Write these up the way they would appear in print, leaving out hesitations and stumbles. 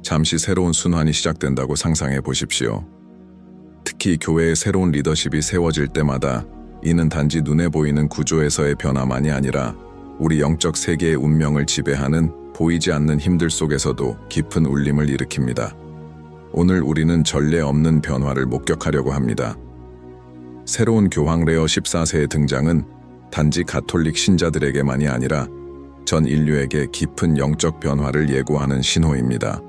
잠시 새로운 순환이 시작된다고 상상해 보십시오. 특히 교회의 새로운 리더십이 세워질 때마다 이는 단지 눈에 보이는 구조에서의 변화만이 아니라 우리 영적 세계의 운명을 지배하는 보이지 않는 힘들 속에서도 깊은 울림을 일으킵니다. 오늘 우리는 전례 없는 변화를 목격하려고 합니다. 새로운 교황 레오 14세의 등장은 단지 가톨릭 신자들에게만이 아니라 전 인류에게 깊은 영적 변화를 예고하는 신호입니다.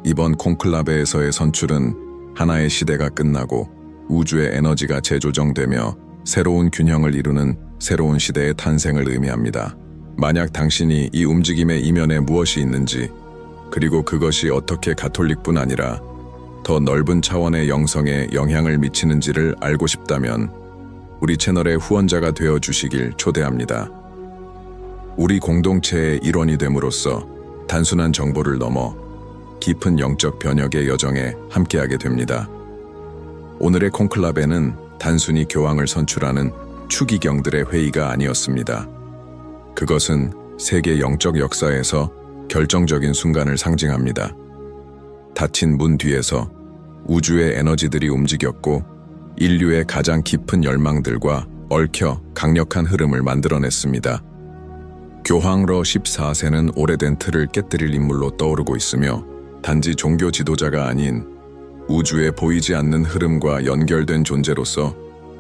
이번 콘클라베에서의 선출은 하나의 시대가 끝나고 우주의 에너지가 재조정되며 새로운 균형을 이루는 새로운 시대의 탄생을 의미합니다. 만약 당신이 이 움직임의 이면에 무엇이 있는지, 그리고 그것이 어떻게 가톨릭뿐 아니라 더 넓은 차원의 영성에 영향을 미치는지를 알고 싶다면 우리 채널의 후원자가 되어 주시길 초대합니다. 우리 공동체의 일원이 됨으로써 단순한 정보를 넘어 깊은 영적 변혁의 여정에 함께하게 됩니다. 오늘의 콘클라베는 단순히 교황을 선출하는 추기경들의 회의가 아니었습니다. 그것은 세계 영적 역사에서 결정적인 순간을 상징합니다. 닫힌 문 뒤에서 우주의 에너지들이 움직였고 인류의 가장 깊은 열망들과 얽혀 강력한 흐름을 만들어냈습니다. 교황 러 14세는 오래된 틀을 깨뜨릴 인물로 떠오르고 있으며 단지 종교 지도자가 아닌 우주에 보이지 않는 흐름과 연결된 존재로서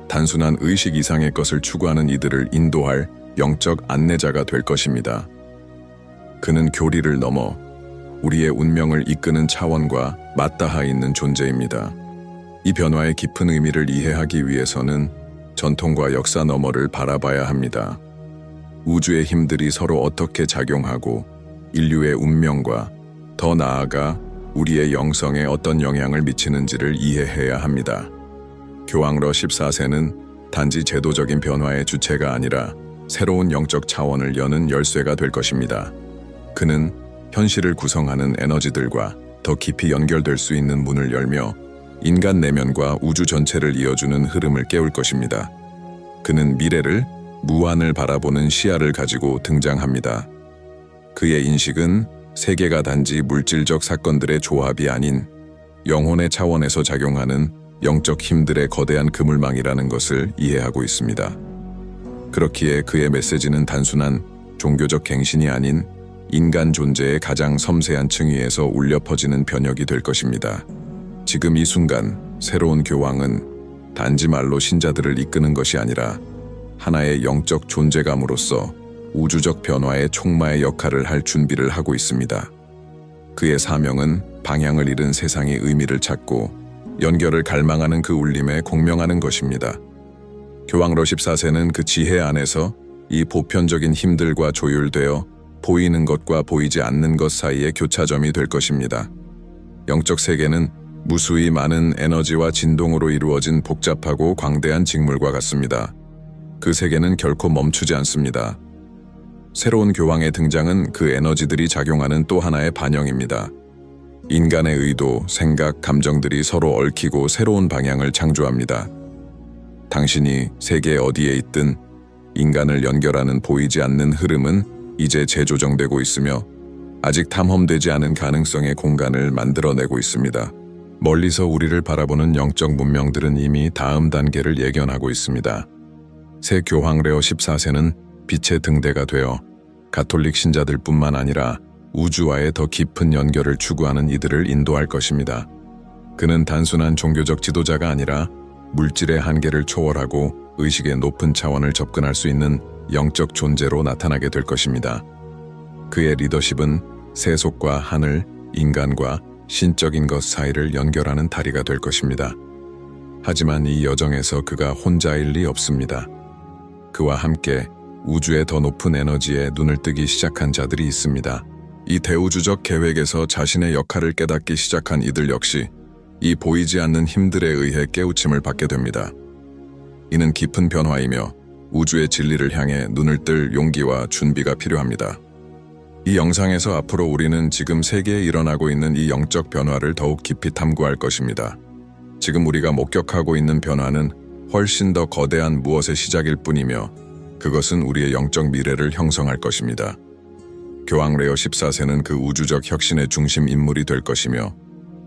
단순한 의식 이상의 것을 추구하는 이들을 인도할 영적 안내자가 될 것입니다. 그는 교리를 넘어 우리의 운명을 이끄는 차원과 맞닿아 있는 존재입니다. 이 변화의 깊은 의미를 이해하기 위해서는 전통과 역사 너머를 바라봐야 합니다. 우주의 힘들이 서로 어떻게 작용하고 인류의 운명과 더 나아가 우리의 영성에 어떤 영향을 미치는지를 이해해야 합니다. 교황 러 14세는 단지 제도적인 변화의 주체가 아니라 새로운 영적 차원을 여는 열쇠가 될 것입니다. 그는 현실을 구성하는 에너지들과 더 깊이 연결될 수 있는 문을 열며 인간 내면과 우주 전체를 이어주는 흐름을 깨울 것입니다. 그는 미래를, 무한을 바라보는 시야를 가지고 등장합니다. 그의 인식은 세계가 단지 물질적 사건들의 조합이 아닌 영혼의 차원에서 작용하는 영적 힘들의 거대한 그물망이라는 것을 이해하고 있습니다. 그렇기에 그의 메시지는 단순한 종교적 갱신이 아닌 인간 존재의 가장 섬세한 층위에서 울려 퍼지는 변혁이 될 것입니다. 지금 이 순간 새로운 교황은 단지 말로 신자들을 이끄는 것이 아니라 하나의 영적 존재감으로서 우주적 변화의 촉마의 역할을 할 준비를 하고 있습니다. 그의 사명은 방향을 잃은 세상의 의미를 찾고 연결을 갈망하는 그 울림에 공명하는 것입니다. 교황 러 14세는 그 지혜 안에서 이 보편적인 힘들과 조율되어 보이는 것과 보이지 않는 것 사이의 교차점이 될 것입니다. 영적 세계는 무수히 많은 에너지와 진동으로 이루어진 복잡하고 광대한 직물과 같습니다. 그 세계는 결코 멈추지 않습니다. 새로운 교황의 등장은 그 에너지들이 작용하는 또 하나의 반영입니다. 인간의 의도, 생각, 감정들이 서로 얽히고 새로운 방향을 창조합니다. 당신이 세계 어디에 있든 인간을 연결하는 보이지 않는 흐름은 이제 재조정되고 있으며 아직 탐험되지 않은 가능성의 공간을 만들어내고 있습니다. 멀리서 우리를 바라보는 영적 문명들은 이미 다음 단계를 예견하고 있습니다. 새 교황 레오 14세는 빛의 등대가 되어 가톨릭 신자들뿐만 아니라 우주와의 더 깊은 연결을 추구하는 이들을 인도할 것입니다. 그는 단순한 종교적 지도자가 아니라 물질의 한계를 초월하고 의식의 높은 차원을 접근할 수 있는 영적 존재로 나타나게 될 것입니다. 그의 리더십은 세속과 하늘, 인간과 신적인 것 사이를 연결하는 다리가 될 것입니다. 하지만 이 여정에서 그가 혼자일 리 없습니다. 그와 함께 우주의 더 높은 에너지에 눈을 뜨기 시작한 자들이 있습니다. 이 대우주적 계획에서 자신의 역할을 깨닫기 시작한 이들 역시 이 보이지 않는 힘들에 의해 깨우침을 받게 됩니다. 이는 깊은 변화이며 우주의 진리를 향해 눈을 뜰 용기와 준비가 필요합니다. 이 영상에서 앞으로 우리는 지금 세계에 일어나고 있는 이 영적 변화를 더욱 깊이 탐구할 것입니다. 지금 우리가 목격하고 있는 변화는 훨씬 더 거대한 무엇의 시작일 뿐이며 그것은 우리의 영적 미래를 형성할 것입니다. 교황 레오 14세는 그 우주적 혁신의 중심 인물이 될 것이며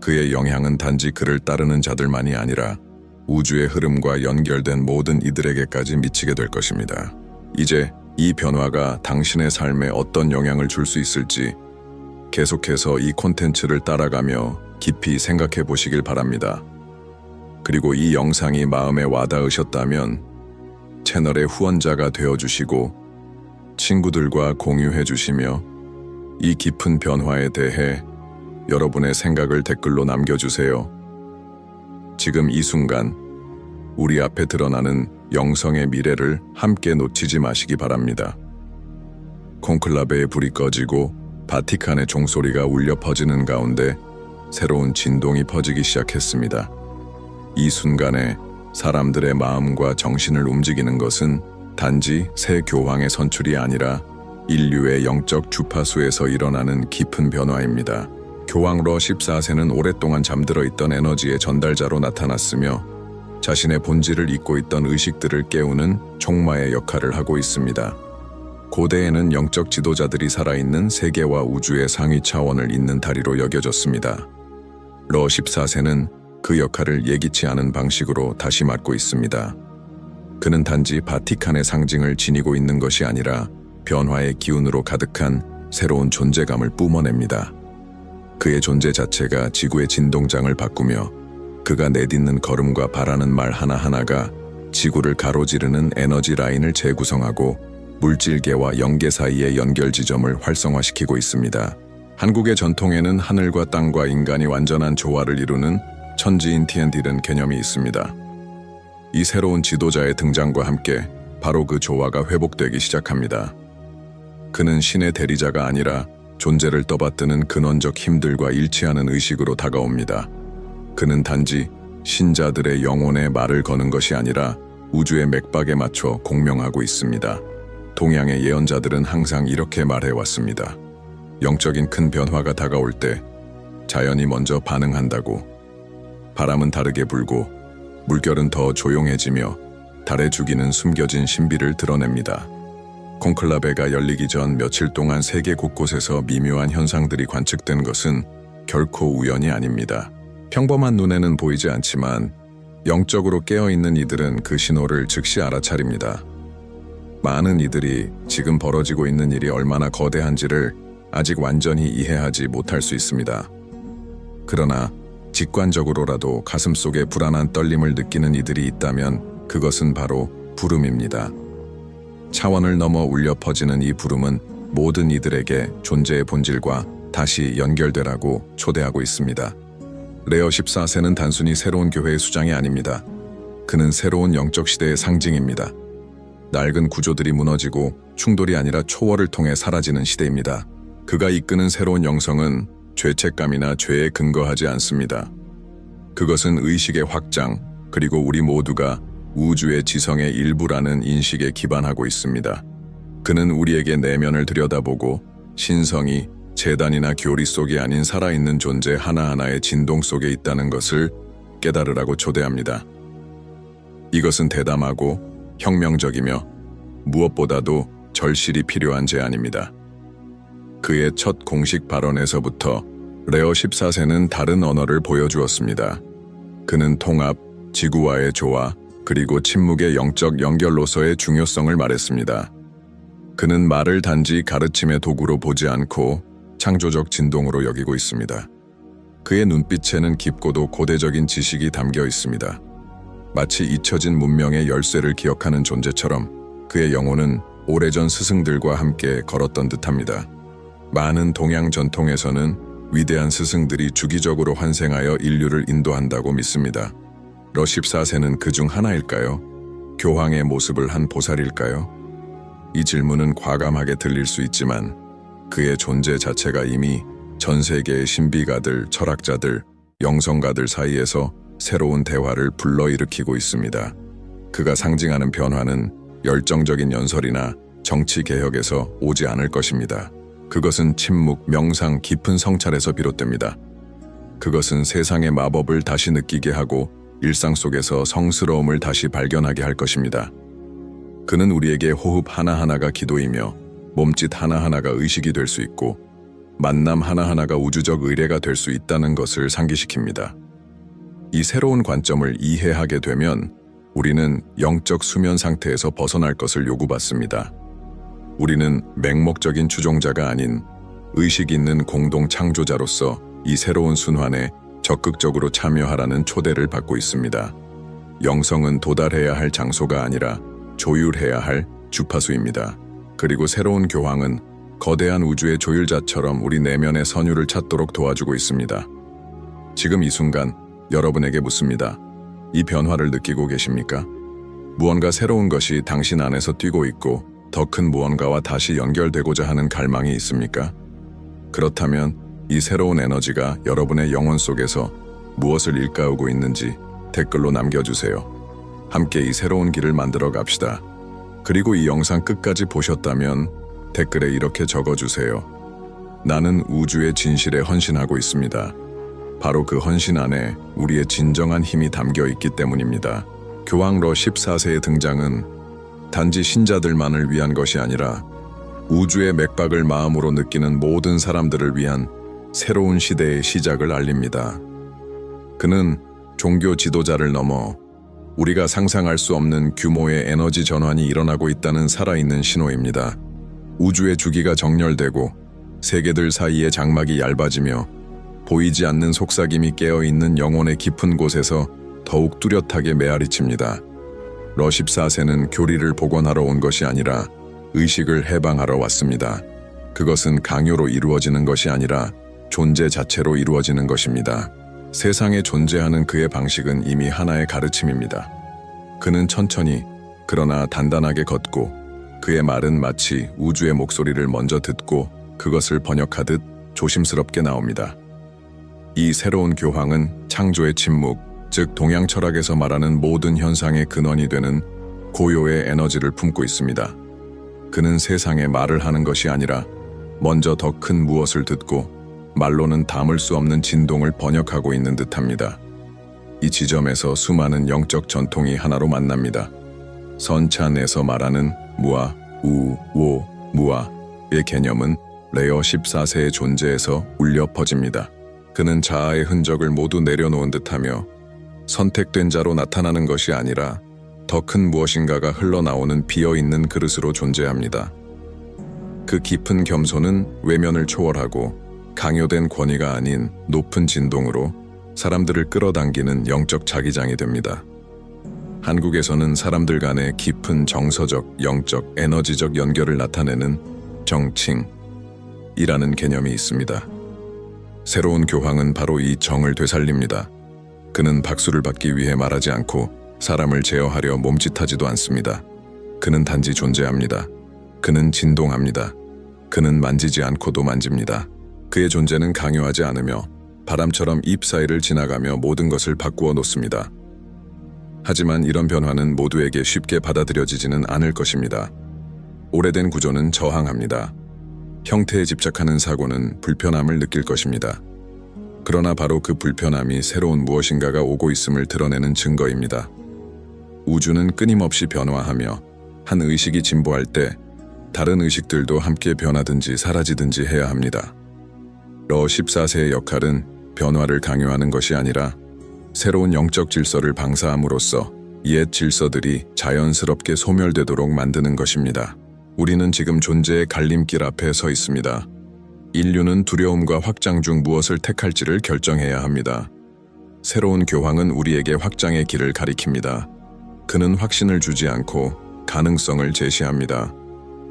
그의 영향은 단지 그를 따르는 자들만이 아니라 우주의 흐름과 연결된 모든 이들에게까지 미치게 될 것입니다. 이제 이 변화가 당신의 삶에 어떤 영향을 줄 수 있을지 계속해서 이 콘텐츠를 따라가며 깊이 생각해 보시길 바랍니다. 그리고 이 영상이 마음에 와닿으셨다면 채널의 후원자가 되어주시고 친구들과 공유해 주시며 이 깊은 변화에 대해 여러분의 생각을 댓글로 남겨주세요. 지금 이 순간 우리 앞에 드러나는 영성의 미래를 함께 놓치지 마시기 바랍니다. 콘클라베의 불이 꺼지고 바티칸의 종소리가 울려 퍼지는 가운데 새로운 진동이 퍼지기 시작했습니다. 이 순간에 사람들의 마음과 정신을 움직이는 것은 단지 새 교황의 선출이 아니라 인류의 영적 주파수에서 일어나는 깊은 변화입니다. 교황 러 14세는 오랫동안 잠들어 있던 에너지의 전달자로 나타났으며 자신의 본질을 잊고 있던 의식들을 깨우는 촉마의 역할을 하고 있습니다. 고대에는 영적 지도자들이 살아있는 세계와 우주의 상위 차원을 잇는 다리로 여겨졌습니다. 러 14세는 그 역할을 예기치 않은 방식으로 다시 맡고 있습니다. 그는 단지 바티칸의 상징을 지니고 있는 것이 아니라 변화의 기운으로 가득한 새로운 존재감을 뿜어냅니다. 그의 존재 자체가 지구의 진동장을 바꾸며 그가 내딛는 걸음과 바라는 말 하나하나가 지구를 가로지르는 에너지 라인을 재구성하고 물질계와 영계 사이의 연결 지점을 활성화시키고 있습니다. 한국의 전통에는 하늘과 땅과 인간이 완전한 조화를 이루는 천지인 티엔딜은 개념이 있습니다. 이 새로운 지도자의 등장과 함께 바로 그 조화가 회복되기 시작합니다. 그는 신의 대리자가 아니라 존재를 떠받드는 근원적 힘들과 일치하는 의식으로 다가옵니다. 그는 단지 신자들의 영혼에 말을 거는 것이 아니라 우주의 맥박에 맞춰 공명하고 있습니다. 동양의 예언자들은 항상 이렇게 말해왔습니다. 영적인 큰 변화가 다가올 때 자연이 먼저 반응한다고. 바람은 다르게 불고 물결은 더 조용해지며 달의 주기는 숨겨진 신비를 드러냅니다. 콘클라베가 열리기 전 며칠 동안 세계 곳곳에서 미묘한 현상들이 관측된 것은 결코 우연이 아닙니다. 평범한 눈에는 보이지 않지만 영적으로 깨어있는 이들은 그 신호를 즉시 알아차립니다. 많은 이들이 지금 벌어지고 있는 일이 얼마나 거대한지를 아직 완전히 이해하지 못할 수 있습니다. 그러나 직관적으로라도 가슴속에 불안한 떨림을 느끼는 이들이 있다면 그것은 바로 부름입니다. 차원을 넘어 울려 퍼지는 이 부름은 모든 이들에게 존재의 본질과 다시 연결되라고 초대하고 있습니다. 레오 14세는 단순히 새로운 교회의 수장이 아닙니다. 그는 새로운 영적 시대의 상징입니다. 낡은 구조들이 무너지고 충돌이 아니라 초월을 통해 사라지는 시대입니다. 그가 이끄는 새로운 영성은 죄책감이나 죄에 근거하지 않습니다. 그것은 의식의 확장, 그리고 우리 모두가 우주의 지성의 일부라는 인식에 기반하고 있습니다. 그는 우리에게 내면을 들여다보고 신성이 재단이나 교리 속이 아닌 살아있는 존재 하나하나의 진동 속에 있다는 것을 깨달으라고 초대합니다. 이것은 대담하고 혁명적이며 무엇보다도 절실히 필요한 제안입니다. 그의 첫 공식 발언에서부터 레오 14세는 다른 언어를 보여주었습니다. 그는 통합, 지구와의 조화, 그리고 침묵의 영적 연결로서의 중요성을 말했습니다. 그는 말을 단지 가르침의 도구로 보지 않고 창조적 진동으로 여기고 있습니다. 그의 눈빛에는 깊고도 고대적인 지식이 담겨 있습니다. 마치 잊혀진 문명의 열쇠를 기억하는 존재처럼 그의 영혼은 오래전 스승들과 함께 걸었던 듯합니다. 많은 동양 전통에서는 위대한 스승들이 주기적으로 환생하여 인류를 인도한다고 믿습니다. 러 14세는 그 중 하나일까요? 교황의 모습을 한 보살일까요? 이 질문은 과감하게 들릴 수 있지만 그의 존재 자체가 이미 전 세계의 신비가들, 철학자들, 영성가들 사이에서 새로운 대화를 불러일으키고 있습니다. 그가 상징하는 변화는 열정적인 연설이나 정치 개혁에서 오지 않을 것입니다. 그것은 침묵, 명상, 깊은 성찰에서 비롯됩니다. 그것은 세상의 마법을 다시 느끼게 하고 일상 속에서 성스러움을 다시 발견하게 할 것입니다. 그는 우리에게 호흡 하나하나가 기도이며 몸짓 하나하나가 의식이 될 수 있고 만남 하나하나가 우주적 의례가 될 수 있다는 것을 상기시킵니다. 이 새로운 관점을 이해하게 되면 우리는 영적 수면 상태에서 벗어날 것을 요구받습니다. 우리는 맹목적인 추종자가 아닌 의식 있는 공동 창조자로서 이 새로운 순환에 적극적으로 참여하라는 초대를 받고 있습니다. 영성은 도달해야 할 장소가 아니라 조율해야 할 주파수입니다. 그리고 새로운 교황은 거대한 우주의 조율자처럼 우리 내면의 선율을 찾도록 도와주고 있습니다. 지금 이 순간 여러분에게 묻습니다. 이 변화를 느끼고 계십니까? 무언가 새로운 것이 당신 안에서 뛰고 있고 더 큰 무언가와 다시 연결되고자 하는 갈망이 있습니까? 그렇다면 이 새로운 에너지가 여러분의 영혼 속에서 무엇을 일깨우고 있는지 댓글로 남겨주세요. 함께 이 새로운 길을 만들어 갑시다. 그리고 이 영상 끝까지 보셨다면 댓글에 이렇게 적어주세요. 나는 우주의 진실에 헌신하고 있습니다. 바로 그 헌신 안에 우리의 진정한 힘이 담겨 있기 때문입니다. 교황 러 14세의 등장은 단지 신자들만을 위한 것이 아니라 우주의 맥박을 마음으로 느끼는 모든 사람들을 위한 새로운 시대의 시작을 알립니다. 그는 종교 지도자를 넘어 우리가 상상할 수 없는 규모의 에너지 전환이 일어나고 있다는 살아있는 신호입니다. 우주의 주기가 정렬되고 세계들 사이의 장막이 얇아지며 보이지 않는 속삭임이 깨어있는 영혼의 깊은 곳에서 더욱 뚜렷하게 메아리칩니다. 러 14세는 교리를 복원하러 온 것이 아니라 의식을 해방하러 왔습니다. 그것은 강요로 이루어지는 것이 아니라 존재 자체로 이루어지는 것입니다. 세상에 존재하는 그의 방식은 이미 하나의 가르침입니다. 그는 천천히 그러나 단단하게 걷고 그의 말은 마치 우주의 목소리를 먼저 듣고 그것을 번역하듯 조심스럽게 나옵니다. 이 새로운 교황은 창조의 침묵, 즉 동양 철학에서 말하는 모든 현상의 근원이 되는 고요의 에너지를 품고 있습니다. 그는 세상에 말을 하는 것이 아니라 먼저 더 큰 무엇을 듣고 말로는 담을 수 없는 진동을 번역하고 있는 듯합니다. 이 지점에서 수많은 영적 전통이 하나로 만납니다. 선찬에서 말하는 무아, 우, 오, 무아의 개념은 레어 14세의 존재에서 울려 퍼집니다. 그는 자아의 흔적을 모두 내려놓은 듯하며 선택된 자로 나타나는 것이 아니라 더 큰 무엇인가가 흘러나오는 비어있는 그릇으로 존재합니다. 그 깊은 겸손은 외면을 초월하고 강요된 권위가 아닌 높은 진동으로 사람들을 끌어당기는 영적 자기장이 됩니다. 한국에서는 사람들 간의 깊은 정서적, 영적, 에너지적 연결을 나타내는 정칭이라는 개념이 있습니다. 새로운 교황은 바로 이 정을 되살립니다. 그는 박수를 받기 위해 말하지 않고 사람을 제어하려 몸짓하지도 않습니다. 그는 단지 존재합니다. 그는 진동합니다. 그는 만지지 않고도 만집니다. 그의 존재는 강요하지 않으며 바람처럼 입 사이를 지나가며 모든 것을 바꾸어 놓습니다. 하지만 이런 변화는 모두에게 쉽게 받아들여지지는 않을 것입니다. 오래된 구조는 저항합니다. 형태에 집착하는 사고는 불편함을 느낄 것입니다. 그러나 바로 그 불편함이 새로운 무엇인가가 오고 있음을 드러내는 증거입니다. 우주는 끊임없이 변화하며 한 의식이 진보할 때 다른 의식들도 함께 변하든지 사라지든지 해야 합니다. 러 14세의 역할은 변화를 강요하는 것이 아니라 새로운 영적 질서를 방사함으로써 옛 질서들이 자연스럽게 소멸되도록 만드는 것입니다. 우리는 지금 존재의 갈림길 앞에 서 있습니다. 인류는 두려움과 확장 중 무엇을 택할지를 결정해야 합니다. 새로운 교황은 우리에게 확장의 길을 가리킵니다. 그는 확신을 주지 않고 가능성을 제시합니다.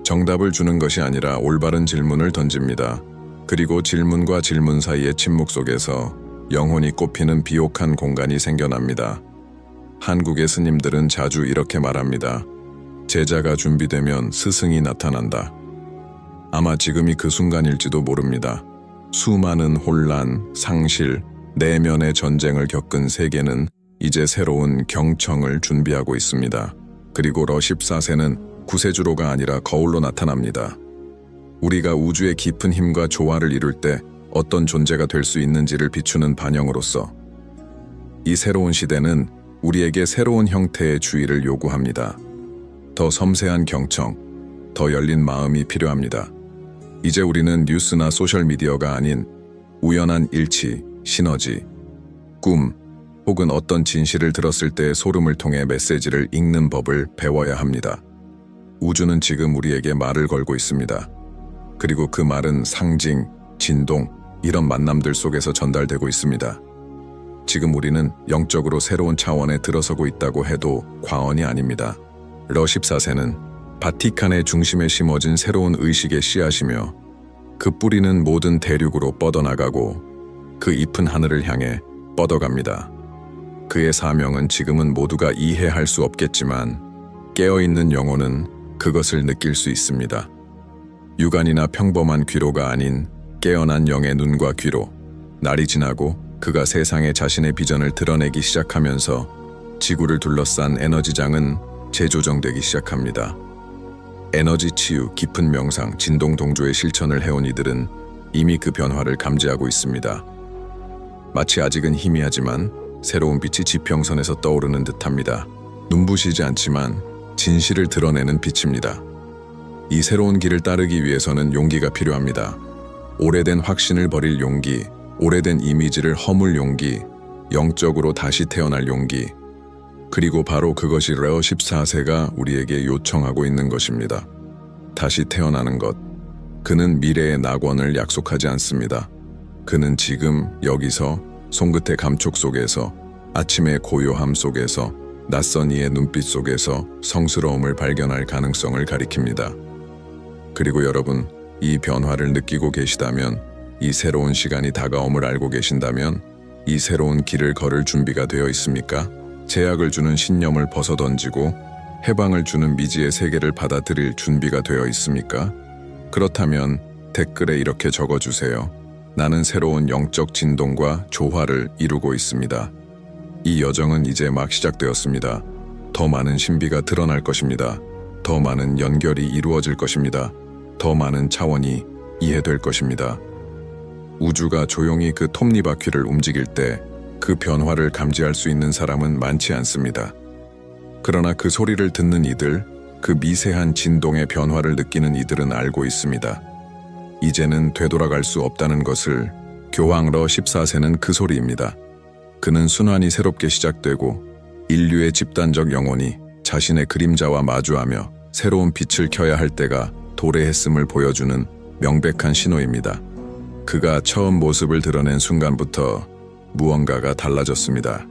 정답을 주는 것이 아니라 올바른 질문을 던집니다. 그리고 질문과 질문 사이의 침묵 속에서 영혼이 꽃피는 비옥한 공간이 생겨납니다. 한국의 스님들은 자주 이렇게 말합니다. 제자가 준비되면 스승이 나타난다. 아마 지금이 그 순간일지도 모릅니다. 수많은 혼란, 상실, 내면의 전쟁을 겪은 세계는 이제 새로운 경청을 준비하고 있습니다. 그리고 러 14세는 구세주로가 아니라 거울로 나타납니다. 우리가 우주의 깊은 힘과 조화를 이룰 때 어떤 존재가 될 수 있는지를 비추는 반영으로서 이 새로운 시대는 우리에게 새로운 형태의 주의를 요구합니다. 더 섬세한 경청, 더 열린 마음이 필요합니다. 이제 우리는 뉴스나 소셜미디어가 아닌 우연한 일치, 시너지, 꿈, 혹은 어떤 진실을 들었을 때 소름을 통해 메시지를 읽는 법을 배워야 합니다. 우주는 지금 우리에게 말을 걸고 있습니다. 그리고 그 말은 상징, 진동, 이런 만남들 속에서 전달되고 있습니다. 지금 우리는 영적으로 새로운 차원에 들어서고 있다고 해도 과언이 아닙니다. 러 14세는 바티칸의 중심에 심어진 새로운 의식의 씨앗이며 그 뿌리는 모든 대륙으로 뻗어나가고 그 잎은 하늘을 향해 뻗어갑니다. 그의 사명은 지금은 모두가 이해할 수 없겠지만 깨어있는 영혼은 그것을 느낄 수 있습니다. 육안이나 평범한 귀로가 아닌 깨어난 영의 눈과 귀로 날이 지나고 그가 세상에 자신의 비전을 드러내기 시작하면서 지구를 둘러싼 에너지장은 재조정되기 시작합니다. 에너지 치유, 깊은 명상, 진동 동조의 실천을 해온 이들은 이미 그 변화를 감지하고 있습니다. 마치 아직은 희미하지만 새로운 빛이 지평선에서 떠오르는 듯합니다. 눈부시지 않지만 진실을 드러내는 빛입니다. 이 새로운 길을 따르기 위해서는 용기가 필요합니다. 오래된 확신을 버릴 용기, 오래된 이미지를 허물 용기, 영적으로 다시 태어날 용기, 그리고 바로 그것이 레오 14세가 우리에게 요청하고 있는 것입니다. 다시 태어나는 것. 그는 미래의 낙원을 약속하지 않습니다. 그는 지금 여기서 손끝의 감촉 속에서 아침의 고요함 속에서 낯선 이의 눈빛 속에서 성스러움을 발견할 가능성을 가리킵니다. 그리고 여러분, 이 변화를 느끼고 계시다면, 이 새로운 시간이 다가옴을 알고 계신다면, 이 새로운 길을 걸을 준비가 되어 있습니까? 제약을 주는 신념을 벗어던지고 해방을 주는 미지의 세계를 받아들일 준비가 되어 있습니까? 그렇다면 댓글에 이렇게 적어주세요. 나는 새로운 영적 진동과 조화를 이루고 있습니다. 이 여정은 이제 막 시작되었습니다. 더 많은 신비가 드러날 것입니다. 더 많은 연결이 이루어질 것입니다. 더 많은 차원이 이해될 것입니다. 우주가 조용히 그 톱니바퀴를 움직일 때 그 변화를 감지할 수 있는 사람은 많지 않습니다. 그러나 그 소리를 듣는 이들, 그 미세한 진동의 변화를 느끼는 이들은 알고 있습니다. 이제는 되돌아갈 수 없다는 것을. 교황 러 14세는 그 소리입니다. 그는 순환이 새롭게 시작되고 인류의 집단적 영혼이 자신의 그림자와 마주하며 새로운 빛을 켜야 할 때가 도래했음을 보여주는 명백한 신호입니다. 그가 처음 모습을 드러낸 순간부터 무언가가 달라졌습니다.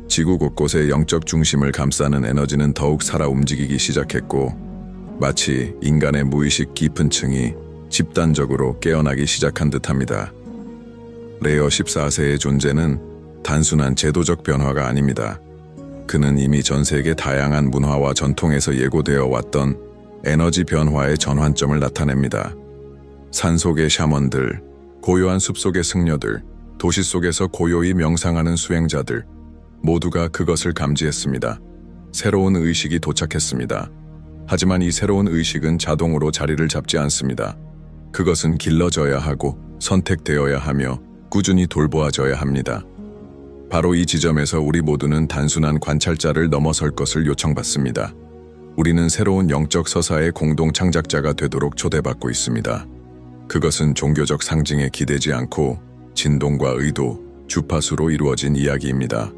지구 곳곳의 영적 중심을 감싸는 에너지는 더욱 살아 움직이기 시작했고 마치 인간의 무의식 깊은 층이 집단적으로 깨어나기 시작한 듯합니다. 레오 14세의 존재는 단순한 제도적 변화가 아닙니다. 그는 이미 전 세계 다양한 문화와 전통에서 예고되어 왔던 에너지 변화의 전환점을 나타냅니다. 산속의 샤먼들, 고요한 숲속의 승려들, 도시 속에서 고요히 명상하는 수행자들, 모두가 그것을 감지했습니다. 새로운 의식이 도착했습니다. 하지만 이 새로운 의식은 자동으로 자리를 잡지 않습니다. 그것은 길러져야 하고 선택되어야 하며 꾸준히 돌보아져야 합니다. 바로 이 지점에서 우리 모두는 단순한 관찰자를 넘어설 것을 요청받습니다. 우리는 새로운 영적 서사의 공동 창작자가 되도록 초대받고 있습니다. 그것은 종교적 상징에 기대지 않고 진동과 의도, 주파수로 이루어진 이야기입니다.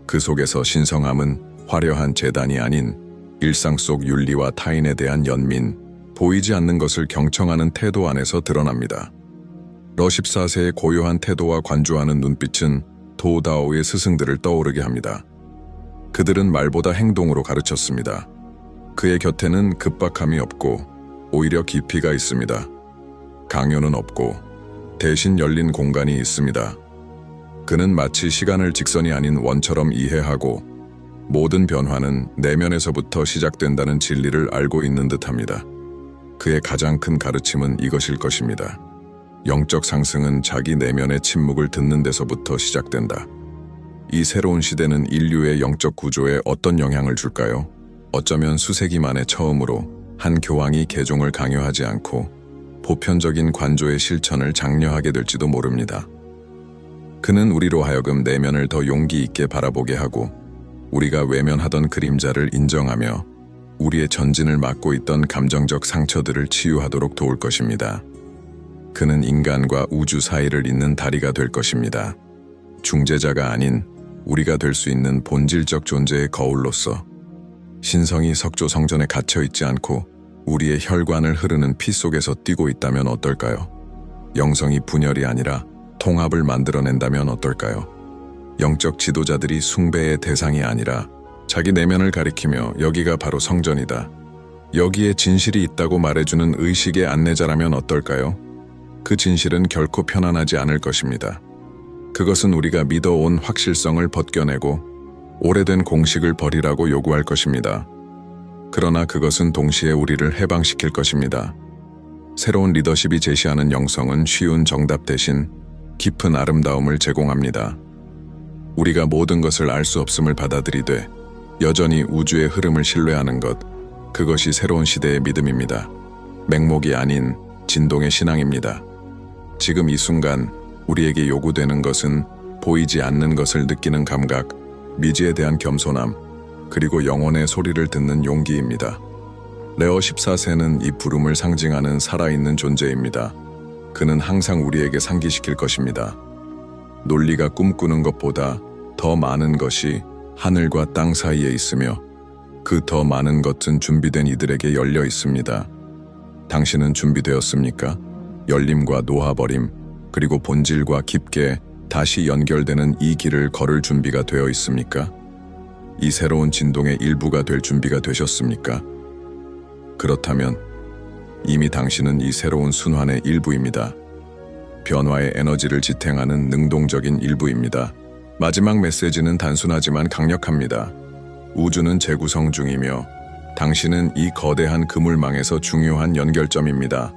그 속에서 신성함은 화려한 재단이 아닌 일상 속 윤리와 타인에 대한 연민, 보이지 않는 것을 경청하는 태도 안에서 드러납니다. 러 14세의 고요한 태도와 관조하는 눈빛은 도다오의 스승들을 떠오르게 합니다. 그들은 말보다 행동으로 가르쳤습니다. 그의 곁에는 급박함이 없고 오히려 깊이가 있습니다. 강요는 없고 대신 열린 공간이 있습니다. 그는 마치 시간을 직선이 아닌 원처럼 이해하고 모든 변화는 내면에서부터 시작된다는 진리를 알고 있는 듯합니다. 그의 가장 큰 가르침은 이것일 것입니다. 영적 상승은 자기 내면의 침묵을 듣는 데서부터 시작된다. 이 새로운 시대는 인류의 영적 구조에 어떤 영향을 줄까요? 어쩌면 수세기 만에 처음으로 한 교황이 개종을 강요하지 않고 보편적인 관조의 실천을 장려하게 될지도 모릅니다. 그는 우리로 하여금 내면을 더 용기 있게 바라보게 하고 우리가 외면하던 그림자를 인정하며 우리의 전진을 막고 있던 감정적 상처들을 치유하도록 도울 것입니다. 그는 인간과 우주 사이를 잇는 다리가 될 것입니다. 중재자가 아닌 우리가 될 수 있는 본질적 존재의 거울로서 신성이 석조 성전에 갇혀 있지 않고 우리의 혈관을 흐르는 피 속에서 뛰고 있다면 어떨까요? 영성이 분열이 아니라 통합을 만들어낸다면 어떨까요? 영적 지도자들이 숭배의 대상이 아니라 자기 내면을 가리키며 여기가 바로 성전이다, 여기에 진실이 있다고 말해주는 의식의 안내자라면 어떨까요? 그 진실은 결코 편안하지 않을 것입니다. 그것은 우리가 믿어온 확실성을 벗겨내고 오래된 공식을 버리라고 요구할 것입니다. 그러나 그것은 동시에 우리를 해방시킬 것입니다. 새로운 리더십이 제시하는 영성은 쉬운 정답 대신 깊은 아름다움을 제공합니다. 우리가 모든 것을 알 수 없음을 받아들이되 여전히 우주의 흐름을 신뢰하는 것, 그것이 새로운 시대의 믿음입니다. 맹목이 아닌 진동의 신앙입니다. 지금 이 순간 우리에게 요구되는 것은 보이지 않는 것을 느끼는 감각, 미지에 대한 겸손함, 그리고 영혼의 소리를 듣는 용기입니다. 레오 14세는 이 부름을 상징하는 살아있는 존재입니다. 그는 항상 우리에게 상기시킬 것입니다. 논리가 꿈꾸는 것보다 더 많은 것이 하늘과 땅 사이에 있으며 그 더 많은 것은 준비된 이들에게 열려 있습니다. 당신은 준비되었습니까? 열림과 놓아버림, 그리고 본질과 깊게 다시 연결되는 이 길을 걸을 준비가 되어 있습니까? 이 새로운 진동의 일부가 될 준비가 되셨습니까? 그렇다면 이미 당신은 이 새로운 순환의 일부입니다. 변화의 에너지를 지탱하는 능동적인 일부입니다. 마지막 메시지는 단순하지만 강력합니다. 우주는 재구성 중이며 당신은 이 거대한 그물망에서 중요한 연결점입니다.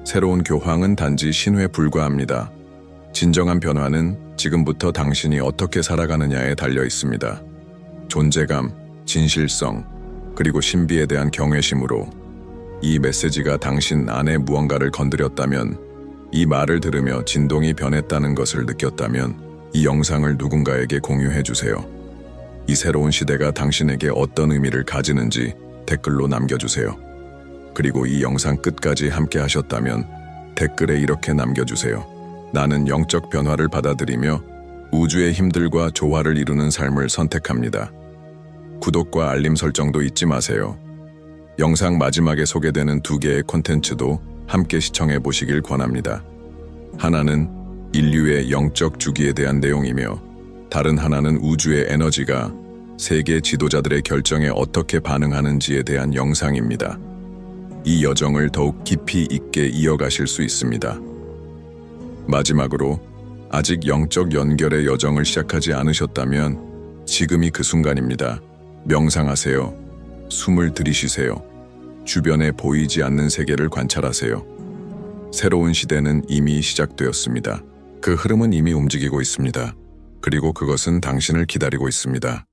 새로운 교황은 단지 신호에 불과합니다. 진정한 변화는 지금부터 당신이 어떻게 살아가느냐에 달려 있습니다. 존재감, 진실성, 그리고 신비에 대한 경외심으로 이 메시지가 당신 안에 무언가를 건드렸다면, 이 말을 들으며 진동이 변했다는 것을 느꼈다면 이 영상을 누군가에게 공유해 주세요. 이 새로운 시대가 당신에게 어떤 의미를 가지는지 댓글로 남겨주세요. 그리고 이 영상 끝까지 함께 하셨다면 댓글에 이렇게 남겨주세요. 나는 영적 변화를 받아들이며 우주의 힘들과 조화를 이루는 삶을 선택합니다. 구독과 알림 설정도 잊지 마세요. 영상 마지막에 소개되는 2개의 콘텐츠도 함께 시청해 보시길 권합니다. 하나는 인류의 영적 주기에 대한 내용이며 다른 하나는 우주의 에너지가 세계 지도자들의 결정에 어떻게 반응하는지에 대한 영상입니다. 이 여정을 더욱 깊이 있게 이어가실 수 있습니다. 마지막으로 아직 영적 연결의 여정을 시작하지 않으셨다면 지금이 그 순간입니다. 명상하세요. 숨을 들이쉬세요. 주변에 보이지 않는 세계를 관찰하세요. 새로운 시대는 이미 시작되었습니다. 그 흐름은 이미 움직이고 있습니다. 그리고 그것은 당신을 기다리고 있습니다.